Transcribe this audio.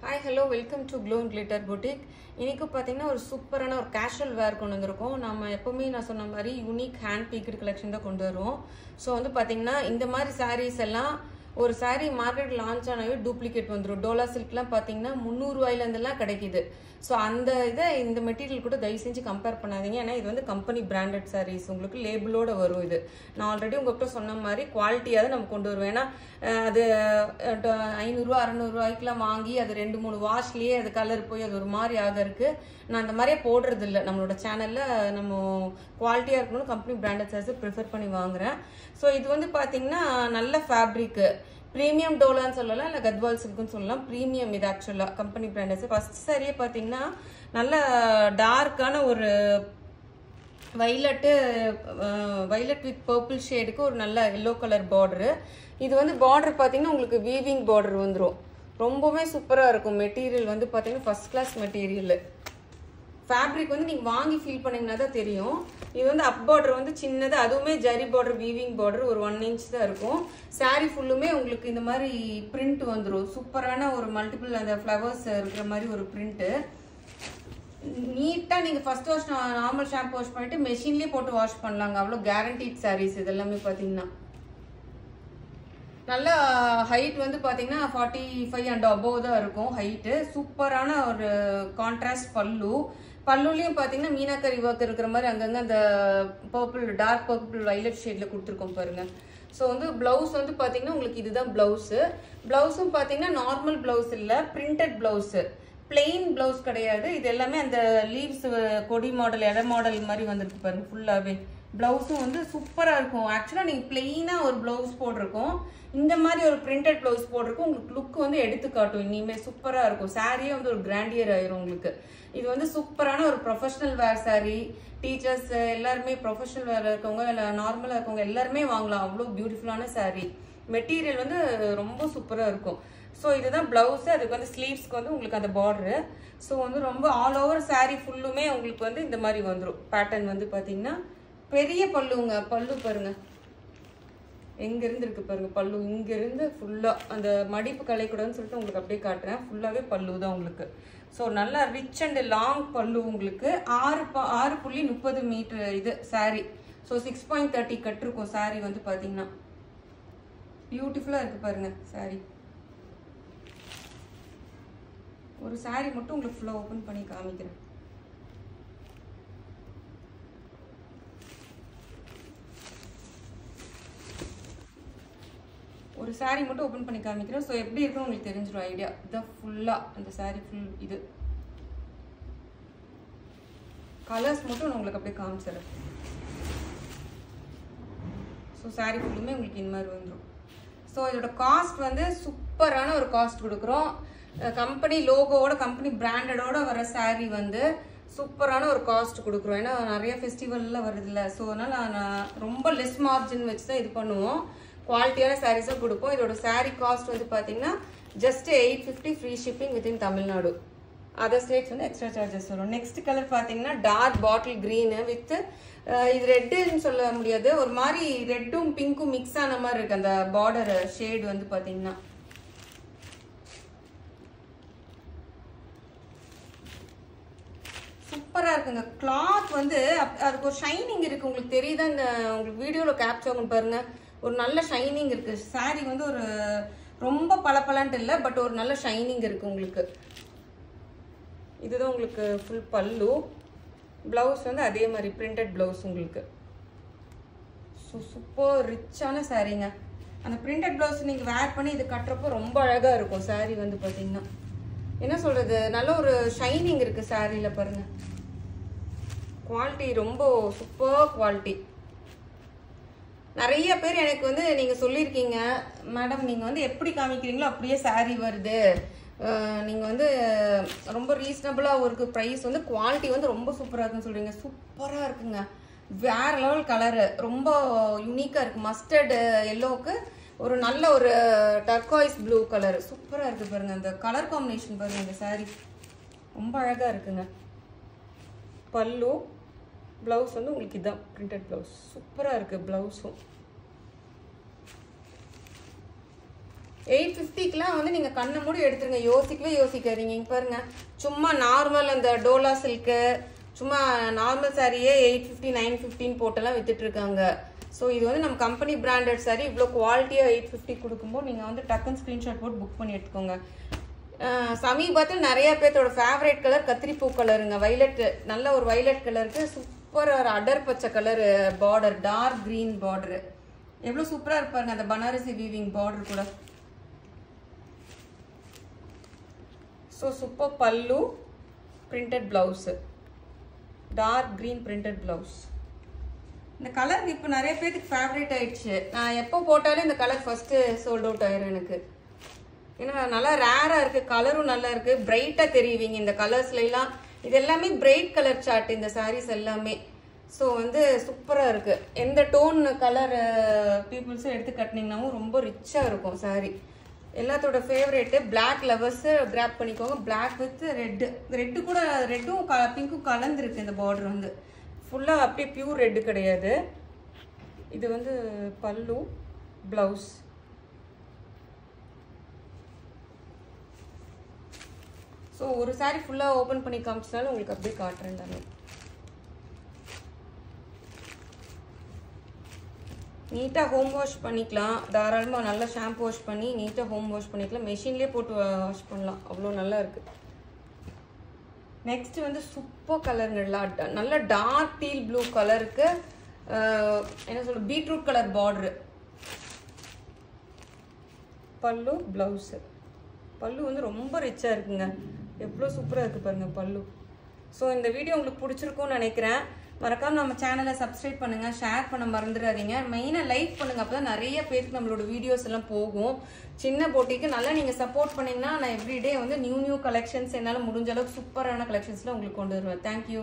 Hi, hello, welcome to Glow and Glitter Boutique. இன்னைக்கு பாத்தீங்கன்னா ஒரு சூப்பரான ஒரு கேஷுவல் வேர் கொண்டு வந்திருக்கோம். நாம எப்பவுமே நான் சொன்ன மாதிரி யூனிக் ஹேண்ட் பீக்டு கலெக்ஷன் தான் கொண்டு வருவோம். ஸோ வந்து பாத்தீங்கன்னா இந்த மாதிரி சாரீஸ் எல்லாம் ஒரு சாரீ மார்க்கெட் லான்ச் ஆனவே டூப்ளிகேட் வந்துடும். டோலா சில்க்லாம் பாத்தீங்கன்னா 300 ரூபாயிலேருந்துலாம் கிடைக்குது. ஸோ அந்த இந்த மெட்டீரியல் கூட தயவு செஞ்சு கம்பேர் பண்ணாதீங்க. ஏன்னா இது வந்து கம்பெனி பிராண்டட் சாரீஸ், உங்களுக்கு லேபிளோட வரும். இது நான் ஆல்ரெடி உங்கள்கிட்ட சொன்ன மாதிரி குவாலிட்டியாக நம்ம கொண்டு வருவோம். ஏன்னா அது 500 600 ரூபாய்க்குலாம் வாங்கி அது 2-3 வாஷ்லேயே அது கலர் போய் அது ஒரு மாதிரி ஆகிறதுக்கு நான் அந்த மாதிரியே போடுறது இல்லை. நம்மளோட சேனலில் நம்ம குவாலிட்டியாக இருக்கணும்னு கம்பெனி பிராண்டட் சாரீஸ் ப்ரிஃபர் பண்ணி வாங்குறேன். ஸோ இது வந்து பார்த்தீங்கன்னா நல்ல ஃபேப்ரிக்கு, ப்ரீமியம் டோலான்னு சொல்லலாம், இல்லை கத்வால் சில்க்குன்னு சொல்லலாம். ப்ரீமியம் இது ஆக்சுவலாக கம்பெனி பிராண்டட்ஸ். ஃபர்ஸ்ட் சாரியே பார்த்தீங்கன்னா நல்ல டார்க்கான ஒரு வைலட் வித் பர்பிள் ஷேடுக்கு ஒரு நல்ல எல்லோ கலர் பார்டரு. இது வந்து பார்டர் பார்த்தீங்கன்னா உங்களுக்கு வீவிங் பார்டர் வந்துடும். ரொம்பவே சூப்பராக இருக்கும். மெட்டீரியல் வந்து பார்த்தீங்கன்னா ஃபர்ஸ்ட் கிளாஸ் மெட்டீரியல். ஃபேப்ரிக் வந்து நீங்கள் வாங்கி ஃபீல் பண்ணிங்கன்னா தான் தெரியும். இது வந்து அப் பார்டர் வந்து சின்னது, அதுவுமே ஜரி பார்டர் வீவிங் பார்டர் ஒரு 1 இன்ச் தான் இருக்கும். சாரீ ஃபுல்லுமே உங்களுக்கு இந்த மாதிரி பிரிண்ட் வந்துடும். சூப்பரான ஒரு மல்டிபிள் அந்த ஃப்ளவர்ஸ் இருக்கிற மாதிரி ஒரு பிரிண்ட்டு. நீட்டாக நீங்கள் first wash normal shampoo wash பண்ணிட்டு மெஷின்லேயே போட்டு வாஷ் பண்ணலாங்க. அவ்வளோ கேரண்டீட் சாரீஸ் இதெல்லாமே பார்த்தீங்கன்னா. நல்ல ஹைட் வந்து பார்த்தீங்கன்னா 45 அண்ட் அபோவ் தான் இருக்கும் ஹைட்டு. சூப்பரான ஒரு கான்ட்ராஸ்ட் பல்லுலையும் பார்த்தீங்கன்னா மீனாக்கரி ஒர்க் இருக்கிற மாதிரி அங்கங்கே அந்த பர்பிள் டார்க் பர்பிள் வைலட் ஷேடில் கொடுத்துருக்கோம் பாருங்க. ஸோ வந்து பிளவுஸ் வந்து பார்த்தீங்கன்னா உங்களுக்கு இதுதான் பிளவுஸு. பிளவுஸும் பார்த்தீங்கன்னா நார்மல் பிளவுஸ் இல்லை, பிரிண்டட் பிளவுஸு, பிளெயின் பிளவுஸ் கிடையாது. இது எல்லாமே அந்த லீவ்ஸ் கொடி மாடல் இட மாடல் மாதிரி வந்துருக்கு பாருங்க. ஃபுல்லாகவே பிளவுஸும் வந்து சூப்பராக இருக்கும். ஆக்சுவலாக நீங்கள் பிளெயினாக ஒரு பிளவுஸ் போட்டிருக்கோம், இந்த மாதிரி ஒரு பிரிண்டட் பிளவுஸ் போட்டிருக்கோம். உங்களுக்கு லுக் வந்து எடுத்து காட்டும். இனிமேல் சூப்பராக இருக்கும். சாரியே வந்து ஒரு கிராண்டியர் ஆயிரும் உங்களுக்கு. இது வந்து சூப்பரான ஒரு ப்ரொஃபஷனல் வேர் சாரீ. டீச்சர்ஸ் எல்லாருமே ப்ரொஃபஷனல் வேர் இருக்கவங்க இல்லை நார்மலாக இருக்கவங்க எல்லாருமே வாங்கலாம். அவ்வளோ பியூட்டிஃபுல்லான சாரீ. மெட்டீரியல் வந்து ரொம்ப சூப்பராக இருக்கும். ஸோ இதுதான் பிளவுஸு. அதுக்கு வந்து ஸ்லீவ்ஸ்க்கு வந்து உங்களுக்கு அந்த பார்டரு. ஸோ வந்து ரொம்ப ஆல் ஓவர் சாரீ ஃபுல்லுமே உங்களுக்கு வந்து இந்த மாதிரி வந்துடும். பேட்டர்ன் வந்து பார்த்தீங்கன்னா பெரிய பல்லுங்க. பல்லு பாருங்க எங்கேருந்து இருக்கு பாருங்க. பல்லு இங்கேருந்து ஃபுல்லாக அந்த மடிப்பு கலைக்கூடாதுன்னு சொல்லிட்டு உங்களுக்கு அப்படியே காட்டுறேன். ஃபுல்லாகவே பல்லு தான் உங்களுக்கு. ஸோ நல்லா ரிச் அண்ட் லாங் பல்லு உங்களுக்கு. 6.30 மீட்டர் இது சாரீ. ஸோ 6.30 கட்டிருக்கும் சாரீ வந்து பார்த்தீங்கன்னா. பியூட்டிஃபுல்லாக இருக்கு பாருங்க சாரீ. ஒரு சாரீ மட்டும் உங்களுக்கு ஃபுல்லாக ஓப்பன் பண்ணி காமிக்கிறேன். ஒரு சாரீ மட்டும் ஓப்பன் பண்ணி காமிக்கிறேன். ஸோ எப்படி இருக்குன்னு உங்களுக்கு தெரிஞ்சிடும் ஐடியா. இதுதான் ஃபுல்லாக அந்த சாரீ ஃபுல் இது. கலர்ஸ் மட்டும் நான் உங்களுக்கு அப்படியே காமிச்சிடுறேன். ஸோ சாரீ ஃபுல்லுமே உங்களுக்கு இந்த மாதிரி வந்துடும். ஸோ இதோட காஸ்ட் வந்து சூப்பரான ஒரு காஸ்ட் கொடுக்குறோம். கம்பெனி லோகோவோட கம்பெனி பிராண்டடோட வர சாரீ வந்து சூப்பரான ஒரு காஸ்ட் கொடுக்குறோம். ஏன்னா நிறைய ஃபெஸ்டிவல்லாம் வருது இல்லை. ஸோ அதனால் நான் ரொம்ப லெஸ் மார்ஜின் வச்சு தான் இது பண்ணுவோம். குவாலிட்டியான சாரீஸும் கொடுப்போம். இதோட சாரீ காஸ்ட் வந்து பார்த்தீங்கன்னா just 850 free shipping within Tamil Nadu. Other states வந்து எக்ஸ்ட்ரா சார்ஜஸ் வரும். நெக்ஸ்ட் கலர் பார்த்தீங்கன்னா டார்க் பாட்டில் க்ரீனு வித் இது ரெட்டுன்னு சொல்ல முடியாது, ஒரு மாதிரி ரெட்டும் பிங்க்கும் மிக்ஸ் ஆன மாதிரி இருக்கு அந்த பார்டர் ஷேடு வந்து பார்த்தீங்கன்னா. சூப்பராக இருக்குங்க. கிளாத் வந்து அதுக்கு ஒரு ஷைனிங் இருக்கு. உங்களுக்கு தெரியுதா? இந்த உங்களுக்கு வீடியோவில் கேப்சர் ஆகும் பாருங்க. ஒரு நல்ல ஷைனிங் இருக்கு. சாரீ வந்து ஒரு ரொம்ப பளபளன்ட்டு இல்லை, பட் ஒரு நல்ல ஷைனிங் இருக்கு உங்களுக்கு. இதுதான் உங்களுக்கு ஃபுல் பல்லு. பிளவுஸ் வந்து அதே மாதிரி பிரிண்டட் பிளவுஸ் உங்களுக்கு. ஸோ சூப்பர் ரிச்சான சாரீங்க. அந்த பிரிண்டட் பிளவுஸ் நீங்கள் வேர் பண்ணி இது கட்டுறப்போ ரொம்ப அழகாக இருக்கும் சாரீ வந்து பார்த்தீங்கன்னா. என்ன சொல்கிறது, நல்ல ஒரு ஷைனிங் இருக்குது சாரியில் பாருங்க. குவாலிட்டி ரொம்ப சூப்பர் குவாலிட்டி. நிறைய பேர் எனக்கு வந்து நீங்கள் சொல்லியிருக்கீங்க, மேடம் நீங்கள் வந்து எப்படி காமிக்கிறீங்களோ அப்படியே சாரீ வருது, நீங்கள் வந்து ரொம்ப ரீசனபிளாக ஒரு ப்ரைஸ் வந்து குவாலிட்டி வந்து ரொம்ப சூப்பராக இருக்குன்னு சொல்கிறீங்க. சூப்பராக இருக்குங்க. வேற லெவல் கலரு, ரொம்ப யூனிக்காக இருக்குது. மஸ்டர்டு எல்லோவுக்கு ஒரு நல்ல ஒரு டர்காய்ஸ் ப்ளூ கலர் சூப்பராக இருக்குது பாருங்க. அந்த கலர் காம்பினேஷன் பாருங்க. இந்த சாரீ ரொம்ப அழகாக இருக்குங்க. பல்லு பிளவுஸ் வந்து உங்களுக்கு இதுதான் பிரிண்டட் பிளவுஸ். சூப்பராக இருக்குது பிளவுஸும். 850க்குலாம் வந்து நீங்கள் கண்ணை மூடி எடுத்துருங்க, யோசிக்கவே யோசிக்காதீங்க. இங்கே பாருங்க, சும்மா நார்மல் அந்த டோலா சில்க்கு சும்மா நார்மல் சாரியே 850 950 போட்டெல்லாம் வித்துட்டு இருக்காங்க. ஸோ இது வந்து நம்ம கம்பெனி பிராண்டட் சாரி, இவ்வளோ குவாலிட்டியாக 850 கொடுக்கும்போது நீங்கள் வந்து டக்குன்னு ஸ்க்ரீன்ஷாட் போட்டு புக் பண்ணி எடுத்துக்கோங்க. சமீபத்தில் நிறைய பேர்த்தோட ஃபேவரேட் கலர் கத்திரிப்பூ கலருங்க, வைலட், நல்ல ஒரு வைலட் கலருக்கு சூப்பர் ஒரு அடர் பச்சை colour border, dark green border, எவ்வளோ சூப்பராக இருப்பாருங்க அந்த பனாரசி வீவிங் பார்டர் கூட. ஸோ சூப்பர் பல்லு, printed blouse, dark green printed blouse. இந்த கலர் இப்போ நிறைய பேருக்கு ஃபேவரேட் ஆயிடுச்சு. நான் எப்போ போட்டாலும் இந்த கலர் ஃபர்ஸ்ட்டு சோல்ட் அவுட் ஆயிரும் எனக்கு. ஏன்னா நல்லா ரேராக இருக்குது, கலரும் நல்லா இருக்குது, பிரைட்டாக தெரியுவீங்க இந்த கலர்ஸ்லாம். இது எல்லாமே பிரைட் கலர் சார்ட் இந்த சாரீஸ் எல்லாமே. ஸோ வந்து சூப்பராக இருக்குது. எந்த டோன் கலர் பீப்புள்ஸும் எடுத்து கட்டினீங்கன்னாவும் ரொம்ப ரிச்சாக இருக்கும் சாரீ. எல்லாத்தோட ஃபேவரேட்டு பிளாக் லவர்ஸு கிராப் பண்ணிக்கோங்க. பிளாக் வித் ரெட்டு கூட, ரெட்டும் பிங்க்கும் கலந்துருக்கு. இந்த பார்டர் வந்து ஃபுல்லாக அப்படியே பியூர் ரெட்டு கிடையாது. இது வந்து பல்லு, ப்ளவுஸ். ஸோ ஒரு சாரீ ஃபுல்லாக ஓப்பன் பண்ணி காமிச்சினாலும் உங்களுக்கு அப்படியே காட்டுறேன் தானே. நீட்டாக ஹோம் வாஷ் பண்ணிக்கலாம், தாராளமாக நல்லா ஷாம்பு வாஷ் பண்ணி நீட்டாக ஹோம் வாஷ் பண்ணிக்கலாம், மெஷின்லேயே போட்டு வாஷ் பண்ணலாம், அவ்வளோ நல்லா இருக்குது. நெக்ஸ்ட் வந்து சூப்பர் கலருங்களா, நல்ல டார்க் டீல் ப்ளூ கலருக்கு என்ன சொல்ற பீட்ரூட் கலர் பார்டரு, பல்லு, ப்ளவுஸு. பல்லு வந்து ரொம்ப ரிச்சாக இருக்குங்க, எவ்வளோ சூப்பராக இருக்குது பாருங்கள் பல்லு. ஸோ இந்த வீடியோ உங்களுக்கு பிடிச்சிருக்கும்னு நினைக்கிறேன். மறக்காம நம்ம சேனலை சப்ஸ்கிரைப் பண்ணுங்க, ஷேர் பண்ண மறந்துடாதீங்க, மெயினாக லைக் பண்ணுங்க. அப்போ தான் நிறைய பேருக்கு நம்மளோட வீடியோஸ் எல்லாம் போகும். சின்ன போட்டிக்கு நல்லா நீங்கள் சப்போர்ட் பண்ணிங்கன்னா நான் எவ்ரிடே வந்து நியூ கலெக்ஷன்ஸ் என்னால் முடிஞ்ச அளவுக்கு சூப்பரான கலெக்ஷன்ஸ்லாம் உங்களுக்கு கொண்டு வருவேன். தேங்க்யூ.